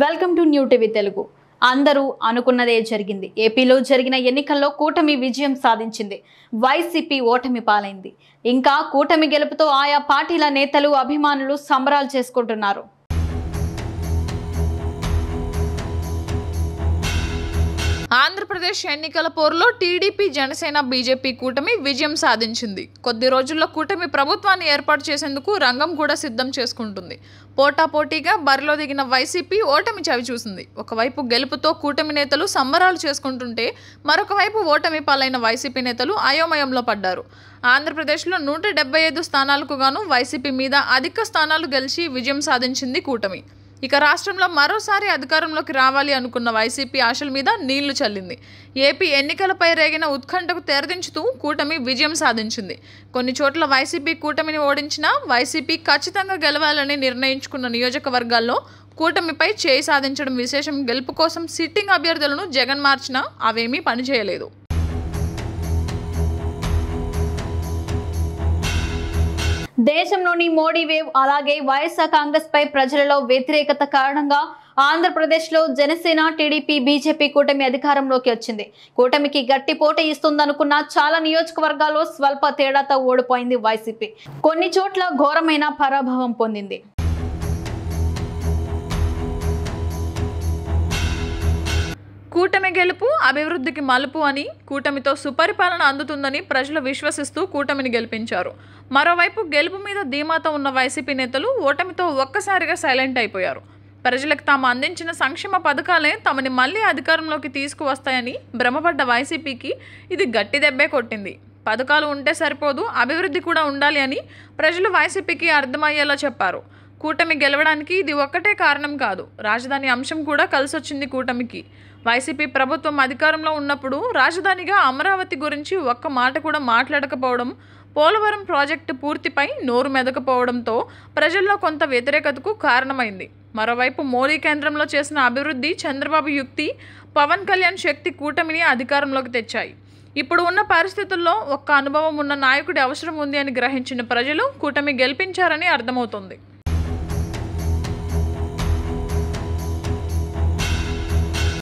Welcome to new TV Telugu. అందరూ అనుకున్నదే జరిగింది. ఏపీలో జరిగిన ఎన్నికల్లో కూటమి విజయం సాధించింది. వైసీపీ ఓటమి పాలైంది. ఇంకా కూటమి గెలుపుతో ఆయా పార్టీల నేతలు అభిమానులు సంబరాలు చేసుకుంటున్నారు. ఆంధ్రప్రదేశ్ ఎన్నికల పోరులో టీడీపీ, జనసేన, బీజేపీ కూటమి విజయం సాధించింది. కొద్ది రోజుల్లో కూటమి ప్రభుత్వాన్ని ఏర్పాటు చేసేందుకు రంగం కూడా సిద్ధం చేసుకుంటుంది. పోటాపోటీగా బరిలో దిగిన వైసీపీ ఓటమి చవిచూసింది. ఒకవైపు గెలుపుతో కూటమి నేతలు సంబరాలు చేసుకుంటుంటే మరొక వైపు ఓటమి పాలైన వైసీపీ నేతలు అయోమయంలో పడ్డారు. ఆంధ్రప్రదేశ్లో 175 స్థానాలకు గాను వైసీపీ మీద అధిక స్థానాలు గెలిచి విజయం సాధించింది కూటమి. ఇక రాష్ట్రంలో మరోసారి అధికారంలోకి రావాలి అనుకున్న వైసీపీ ఆశల మీద నీళ్లు చల్లింది. ఏపీ ఎన్నికలపై రేగిన ఉత్కంఠకు తెరదించుతూ కూటమి విజయం సాధించింది. కొన్ని చోట్ల వైసీపీ కూటమిని ఓడించినా వైసీపీ ఖచ్చితంగా గెలవాలని నిర్ణయించుకున్న నియోజకవర్గాల్లో కూటమిపై చేయి సాధించడం విశేషం. గెలుపు కోసం సిట్టింగ్ అభ్యర్థులను జగన్ మార్చినా అవేమీ పనిచేయలేదు. దేశంలోని మోడీ వేవ్, అలాగే వైఎస్ఆర్ కాంగ్రెస్ పై ప్రజలలో వ్యతిరేకత కారణంగా ఆంధ్రప్రదేశ్లో జనసేన, టీడీపీ, బీజేపీ కూటమి అధికారంలోకి వచ్చింది. కూటమికి గట్టి పోటీ ఇస్తుందనుకున్న చాలా నియోజకవర్గాల్లో స్వల్ప తేడాతో ఓడిపోయింది వైసీపీ. కొన్ని చోట్ల ఘోరమైన పరాభవం పొందింది. కూటమి గెలుపు అభివృద్ధికి మలుపు అని, కూటమితో సుపరిపాలన అందుతుందని ప్రజలు విశ్వసిస్తూ కూటమిని గెలిపించారు. మరోవైపు గెలుపు మీద ధీమాతో ఉన్న వైసీపీ నేతలు ఓటమితో ఒక్కసారిగా సైలెంట్ అయిపోయారు. ప్రజలకు తాము అందించిన సంక్షేమ పథకాలే తమని మళ్లీ అధికారంలోకి తీసుకువస్తాయని భ్రమపడ్డ వైసీపీకి ఇది గట్టి దెబ్బే కొట్టింది. పథకాలు ఉంటే సరిపోదు, అభివృద్ధి కూడా ఉండాలి అని ప్రజలు వైసీపీకి అర్థమయ్యేలా చెప్పారు. కూటమి గెలవడానికి ఇది ఒక్కటే కారణం కాదు, రాజధాని అంశం కూడా కలిసొచ్చింది కూటమికి. వైసీపీ ప్రభుత్వం అధికారంలో ఉన్నప్పుడు రాజధానిగా అమరావతి గురించి ఒక్క మాట కూడా మాట్లాడకపోవడం, పోలవరం ప్రాజెక్టు పూర్తిపై నోరు మెదకపోవడంతో ప్రజల్లో కొంత వ్యతిరేకతకు కారణమైంది. మరోవైపు మోడీ కేంద్రంలో చేసిన అభివృద్ధి, చంద్రబాబు యుక్తి, పవన్ కళ్యాణ్ శక్తి కూటమిని అధికారంలోకి తెచ్చాయి. ఇప్పుడు ఉన్న పరిస్థితుల్లో ఒక్క అనుభవం ఉన్న నాయకుడి అవసరం ఉంది అని గ్రహించిన ప్రజలు కూటమి గెలిపించారని అర్థమవుతోంది.